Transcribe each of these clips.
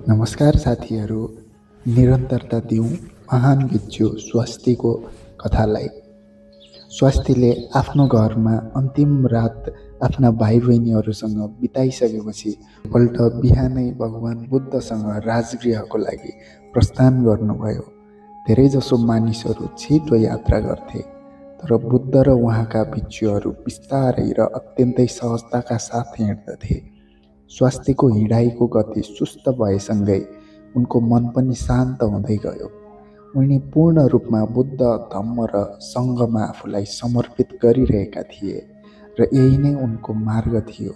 नमस्कार साथीहरू, निरन्तरता दिउँ महान भिक्षु स्वस्तिको कथालाई। स्वस्तिले आफ्नो घरमा अन्तिम रात आफ्ना भाइ बहिनीहरूसँग बिताइसकेपछि पल्ट बिहानै भगवान बुद्धसँग राजगृहको लागि प्रस्थान गर्नुभयो। धेरैजसो मानिसहरू छिटो यात्रा गर्थे, तर बुद्ध र उहाँका भिक्षुहरू बिस्तारै र अत्यन्तै सहजताका साथ हिँड्दथे। स्वस्तिको हिँडाइको गति सुस्त भएसँगै उनको मन पनि शान्त हुँदै गयो। उनी पूर्ण रूपमा बुद्ध, धम्म र सङ्घमा आफूलाई समर्पित गरिरहेका थिए र यही नै उनको मार्ग थियो।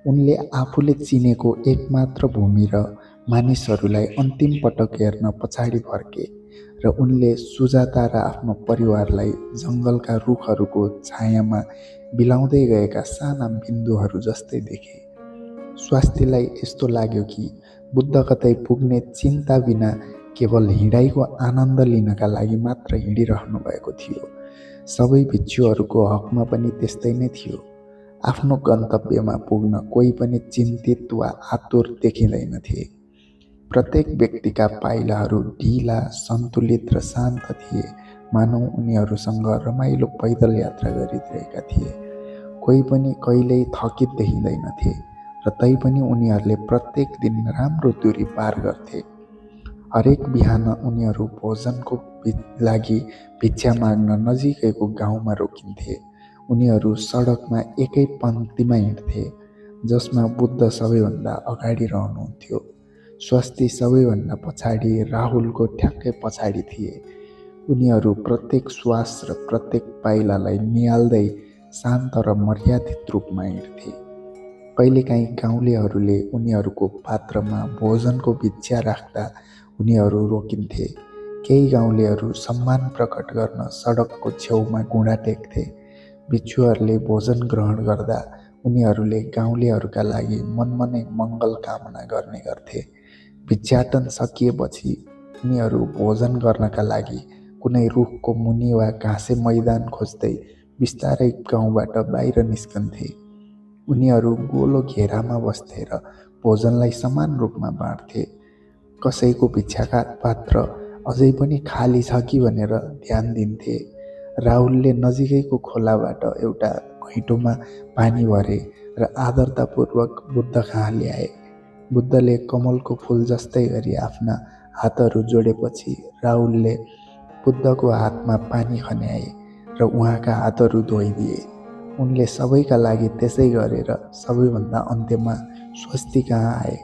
उनले आफूले चिनेको एकमात्र भूमि र मानिसहरूलाई अन्तिम पटक हेर्न पछाडि फर्के र उनले सुजाता र आफ्नो परिवारलाई जङ्गलका रुखहरूको छायामा बिलाउँदै गएका साना बिन्दुहरू जस्तै देखे। स्वस्तिलाई यस्तो लाग्यो कि बुद्ध कतै पुग्ने चिन्ता बिना केवल हिँडाइको आनन्द लिनका लागि मात्र हिँडिरहनु भएको थियो। सबै भिक्षुहरूको हकमा पनि त्यस्तै नै थियो। आफ्नो गन्तव्यमा पुग्न कोही पनि चिन्तित वा आतुर देखिँदैनथे। प्रत्येक व्यक्तिका पाइलाहरू ढिला, सन्तुलित र शान्त थिए, मानौ उनीहरूसँग रमाइलो पैदल यात्रा गरिरहेका थिए। कोही पनि कहिल्यै थकित देखिँदैनथे र तैपनि उनीहरूले प्रत्येक दिन राम्रो दूरी पार गर्थे। हरेक बिहान उनीहरू भोजनको लागि भिक्षा माग्न नजिकैको गाउँमा रोकिन्थे। उनीहरू सडकमा एकै पङ्क्तिमा हिँड्थे, जसमा बुद्ध सबैभन्दा अगाडि रहनुहुन्थ्यो। स्वस्ति सबैभन्दा पछाडि, राहुलको ठ्याक्कै पछाडि थिए। उनीहरू प्रत्येक श्वास र प्रत्येक पाइलालाई निहाल्दै शान्त र मर्यादित रूपमा हिँड्थे। कहिलेकाहीँ गाउँलेहरूले उनीहरूको पात्रमा भोजनको भिक्षा राख्दा उनीहरू रोकिन्थे। केही गाउँलेहरू सम्मान प्रकट गर्न सडकको छेउमा घुँडा टेक्थे। भिक्षुहरूले भोजन ग्रहण गर्दा उनीहरूले गाउँलेहरूका लागि मनमनै मङ्गल कामना गर्ने गर्थे। भिक्षाटन सकिएपछि उनीहरू भोजन गर्नका लागि कुनै रुखको मुनि वा घाँसे मैदान खोज्दै बिस्तारै गाउँबाट बाहिर निस्कन्थे। उनीहरू गोलो घेरामा बस्थे र भोजनलाई समान रूपमा बाँड्थे। कसैको भिक्षाका पात्र अझै पनि खाली छ कि भनेर ध्यान दिन्थे। राहुलले नजिकैको खोलाबाट एउटा घैँटोमा पानी भरे र आदरतापूर्वक बुद्ध कहाँ ल्याए। बुद्धले कमलको फुल जस्तै गरी आफ्ना हातहरू जोडेपछि राहुलले बुद्धको हातमा पानी खन्याए र उहाँका हातहरू धोइदिए। उनले सबैका लागि त्यसै गरेर सबैभन्दा अन्त्यमा स्वस्ति कहाँ आए।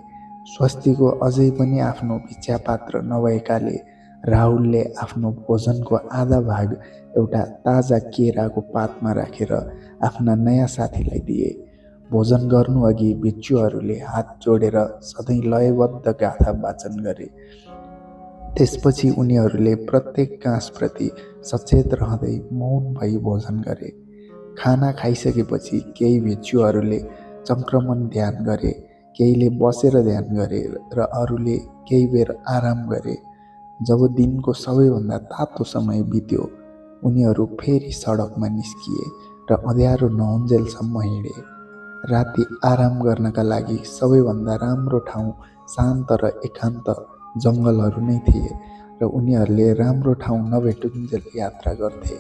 स्वस्तिको अझै पनि आफ्नो भिक्षा पात्र नभएकाले राहुलले आफ्नो भोजनको आधा भाग एउटा ताजा केराको पातमा राखेर आफ्ना नयाँ साथीलाई दिए। भोजन गर्नुअघि भिक्षुहरूले हात जोडेर सधैँ लयबद्ध गाथा वाचन गरे। त्यसपछि उनीहरूले प्रत्येक काँसप्रति सचेत रहँदै मौन भई भोजन गरे। खाना खाइसकेपछि केही भिक्षुहरूले सङ्क्रमण ध्यान गरे, केहीले बसेर ध्यान गरे र अरूले केही बेर आराम गरे। जब दिनको सबैभन्दा तातो समय बित्यो, उनीहरू फेरि सडकमा निस्किए र अँध्यारो नहुन्जेलसम्म हिँडे। राति आराम गर्नका लागि सबैभन्दा राम्रो ठाउँ शान्त र एकान्त जङ्गलहरू नै थिए र उनीहरूले राम्रो ठाउँ नभेटुन्जेल यात्रा गर्थे।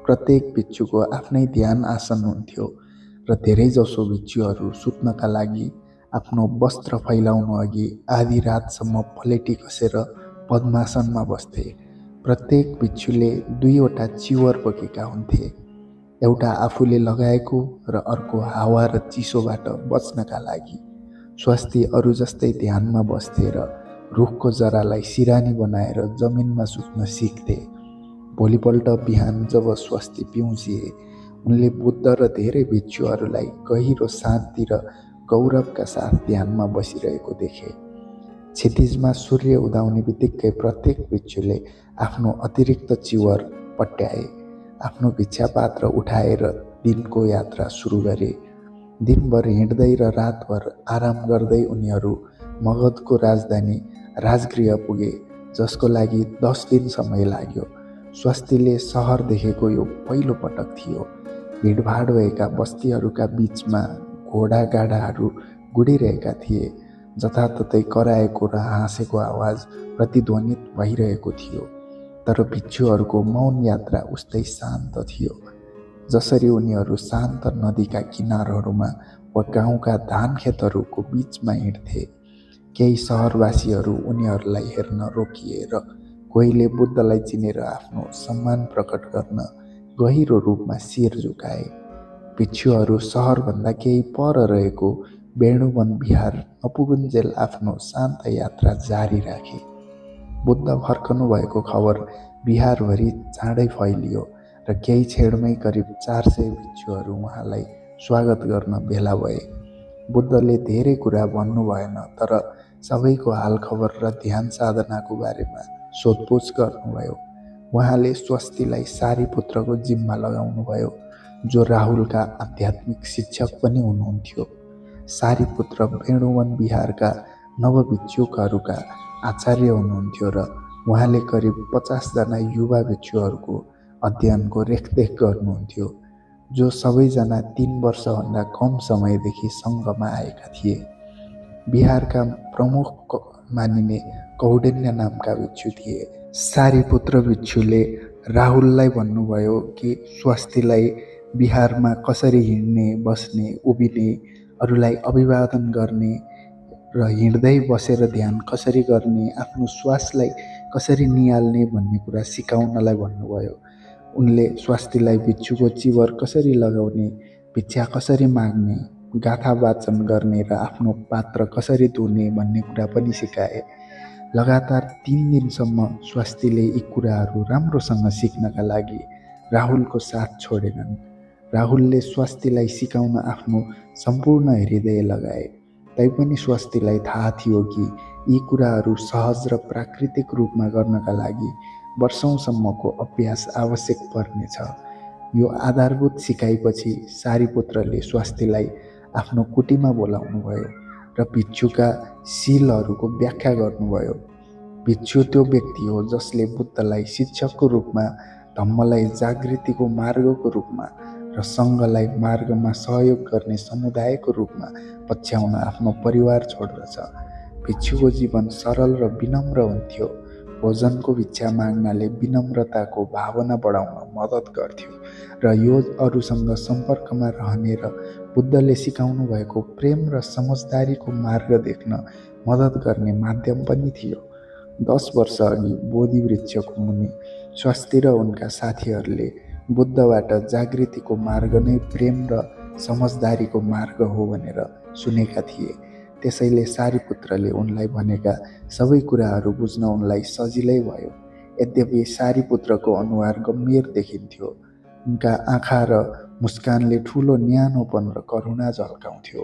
प्रत्येक भिक्षुको आफ्नै ध्यान आसन हुन्थ्यो र धेरैजसो भिक्षुहरू सुत्नका लागि आफ्नो वस्त्र फैलाउनु अघि आधी रातसम्म पलेटी कसेर पद्मासनमा बस्थे। प्रत्येक भिक्षुले दुईवटा चिवर बोकेका हुन्थे, एउटा आफूले लगाएको र अर्को हावा र चिसोबाट बच्नका लागि। स्वस्ति अरू जस्तै ध्यानमा बस्थे र रुखको जरालाई सिरानी बनाएर जमिनमा सुत्न सिक्थे। भोलिपल्ट बिहान जब स्वस्ति पिउजिए, उनले बुद्ध र धेरै भिक्षुहरूलाई गहिरो शान्ति र गौरवका साथ ध्यानमा बसिरहेको देखे। क्षितिजमा सूर्य उदाउने बित्तिकै प्रत्येक भिक्षुले आफ्नो अतिरिक्त चिवर पट्याए, आफ्नो भिक्षा पात्र उठाएर दिनको यात्रा सुरु गरे। दिनभर हिँड्दै र रातभर आराम गर्दै उनीहरू मगधको राजधानी राजगृह पुगे, जसको लागि 10 दिन समय लाग्यो। स्वस्तिले सहर देखेको यो पहिलो पटक थियो। भिडभाड भएका बस्तीहरूका बीचमा घोडा गाडाहरू गुडिरहेका थिए। जताततै कराएको र हाँसेको आवाज प्रतिध्वनित भइरहेको थियो। तर भिक्षुहरूको मौन यात्रा उस्तै शान्त थियो, जसरी उनीहरू शान्त नदीका किनारहरूमा वा गाउँका धान खेतहरूको बीचमा हिँड्थे। केही सहरवासीहरू उनीहरूलाई हेर्न रोकिए र कोहीले बुद्धलाई चिनेर आफ्नो सम्मान प्रकट गर्न गहिरो रूपमा शिर झुकाए। भिक्षुहरू सहरभन्दा केही पर रहेको वेणुवन विहार नपुगुन्जेल आफ्नो शान्त यात्रा जारी राखे। बुद्ध फर्कनु भएको खबर बिहारभरि चाँडै फैलियो र केही क्षणमै करिब 400 भिक्षुहरू उहाँलाई स्वागत गर्न भेला भए। बुद्धले धेरै कुरा भन्नु भएन, तर सबैको हालखबर र ध्यान साधनाको बारेमा सोधपुछ गर्नुभयो। उहाँले स्वस्तिलाई सारीपुत्रको जिम्मा लगाउनुभयो, जो राहुलका आध्यात्मिक शिक्षक पनि हुनुहुन्थ्यो। सारीपुत्र वेणुवन विहारका नवभिक्षुकहरूका आचार्य हुनुहुन्थ्यो र उहाँले करिब 50 जना युवा भिक्षुहरूको अध्ययनको रेखदेख गर्नुहुन्थ्यो, जो सबैजना 3 वर्षभन्दा कम समयदेखि सङ्घमा आएका थिए। बिहारका प्रमुख मानिने कौण्डिन्य नामका भिक्षु थिए। सारीपुत्र भिक्षुले राहुललाई भन्नुभयो कि स्वस्तिलाई बिहारमा कसरी हिँड्ने, बस्ने, उभिने, अरूलाई अभिवादन गर्ने र हिँड्दै बसेर ध्यान कसरी गर्ने, आफ्नो श्वासलाई कसरी निहाल्ने भन्ने कुरा सिकाउनलाई भन्नुभयो। उनले स्वस्तिलाई भिक्षुको चिवर कसरी लगाउने, भिक्षा कसरी माग्ने, गाथा वाचन गर्ने र आफ्नो पात्र कसरी धुने भन्ने कुरा पनि सिकाए। लगातार 3 दिनसम्म स्वस्तिले यी कुराहरू राम्रोसँग सिक्नका लागि राहुलको साथ छोडेनन्। राहुलले स्वस्तिलाई सिकाउन आफ्नो सम्पूर्ण हृदय लगाए। तैपनि स्वस्तिलाई थाहा थियो कि यी कुराहरू सहज र प्राकृतिक रूपमा गर्नका लागि वर्षौंसम्मको अभ्यास आवश्यक पर्नेछ। यो आधारभूत सिकाइपछि सारीपुत्रले स्वस्तिलाई आफ्नो कुटीमा बोलाउनुभयो र भिक्षुका शीलहरूको व्याख्या गर्नुभयो। भिक्षु त्यो व्यक्ति हो जसले बुद्धलाई शिक्षकको रूपमा, धम्मलाई जागृतिको मार्गको रूपमा र सङ्घलाई मार्गमा सहयोग गर्ने समुदायको रूपमा पछ्याउन आफ्नो परिवार छोड्दछ। भिक्षुको जीवन सरल र विनम्र हुन्थ्यो। भोजनको भिक्षा माग्नाले विनम्रताको भावना बढाउन मद्दत गर्थ्यो र यो अरूसँग सम्पर्कमा रहने र बुद्धले सिकाउनु भएको प्रेम र समझदारीको मार्ग देख्न मद्दत गर्ने माध्यम पनि थियो। 10 वर्ष अघि बोधि वृक्षको मुनि स्वस्ति र उनका साथीहरूले बुद्धबाट जागृतिको मार्ग नै प्रेम र समझदारीको मार्ग हो भनेर सुनेका थिए। त्यसैले सारीपुत्रले उनलाई भनेका सबै कुराहरू बुझ्न उनलाई सजिलै भयो। यद्यपि सारीपुत्रको अनुहार गम्भीर देखिन्थ्यो। उनका आँखा र मुस्कानले ठुलो न्यानोपन र करुणा झल्काउँथ्यो।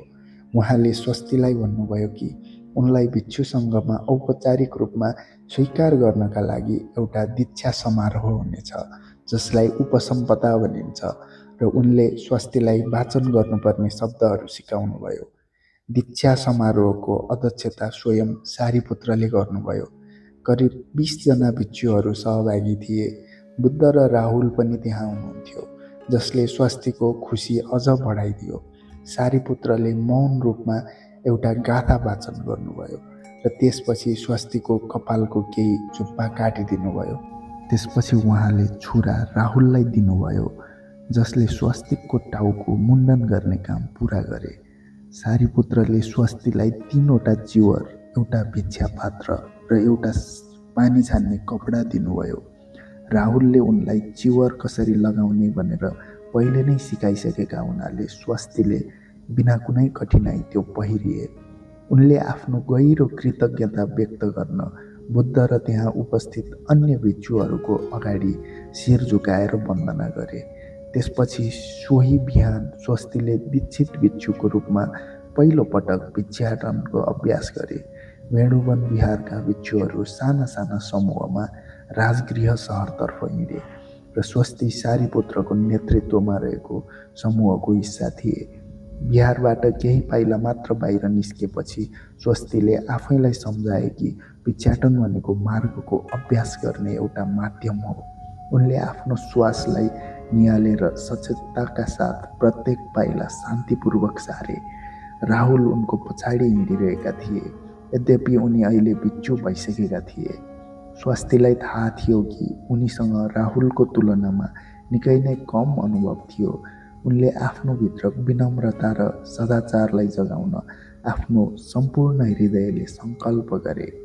उहाँले स्वस्तिलाई भन्नुभयो कि उनलाई भिक्षु सङ्घमा औपचारिक रूपमा स्वीकार गर्नका लागि एउटा दीक्षा समारोह हुनेछ, जसलाई उपसम्पदा भनिन्छ, र उनले स्वस्तिलाई वाचन गर्नुपर्ने शब्दहरू सिकाउनुभयो। दीक्षा समारोहको अध्यक्षता स्वयं सारीपुत्रले गर्नुभयो। करिब 20 जना भिक्षुहरू सहभागी थिए। बुद्ध र राहुल पनि त्यहाँ हुनुहुन्थ्यो, जसले स्वस्तिको खुसी अझ बढाइदियो। सारीपुत्रले मौन रूपमा एउटा गाथा वाचन गर्नुभयो र त्यसपछि स्वस्तिको कपालको केही चुप्पा काटिदिनुभयो। त्यसपछि उहाँले छुरा राहुललाई दिनुभयो, जसले स्वस्तिकको टाउको मुण्डन गर्ने काम पुरा गरे। सारीपुत्रले स्वस्तिलाई 3वटा चिवर, एउटा भिक्षा पात्र र एउटा पानी छान्ने कपडा दिनुभयो। राहुलले उनलाई चिवर कसरी लगाउने भनेर पहिले नै सिकाइसकेका हुनाले स्वस्तिले बिना कुनै कठिनाई त्यो पहिरिए। उनले आफ्नो गहिरो कृतज्ञता व्यक्त गर्न बुद्ध र त्यहाँ उपस्थित अन्य भिक्षुहरूको अगाडि शिर झुकाएर वन्दना गरे। त्यसपछि सोही बिहान स्वस्तिले दीक्षित भिक्षुको रूपमा पहिलो पटक भिक्षाटनको अभ्यास गरे। वेणुवन विहारका भिक्षुहरू साना साना समूहमा राजगृह सहरतर्फ हिँडे र स्वस्ति सारीपुत्रको नेतृत्वमा रहेको समूहको हिस्सा थिए। बिहारबाट केही पाइला मात्र बाहिर निस्केपछि स्वस्तिले आफैलाई सम्झाए कि भिक्षाटन भनेको मार्गको अभ्यास गर्ने एउटा माध्यम हो। उनले आफ्नो श्वासलाई निहालेर सचेतताका साथ प्रत्येक पाइला शान्तिपूर्वक सारे। राहुल उनको पछाडि हिँडिरहेका थिए। यद्यपि उनी अहिले बिच्चु भइसकेका थिए। स्वास्तीलाई थाहा थियो कि उनीसँग राहुलको तुलनामा निकै नै कम अनुभव थियो। उनले आफ्नो भित्र विनम्रता र सदाचारलाई जगाउन आफ्नो सम्पूर्ण हृदयले सङ्कल्प गरे।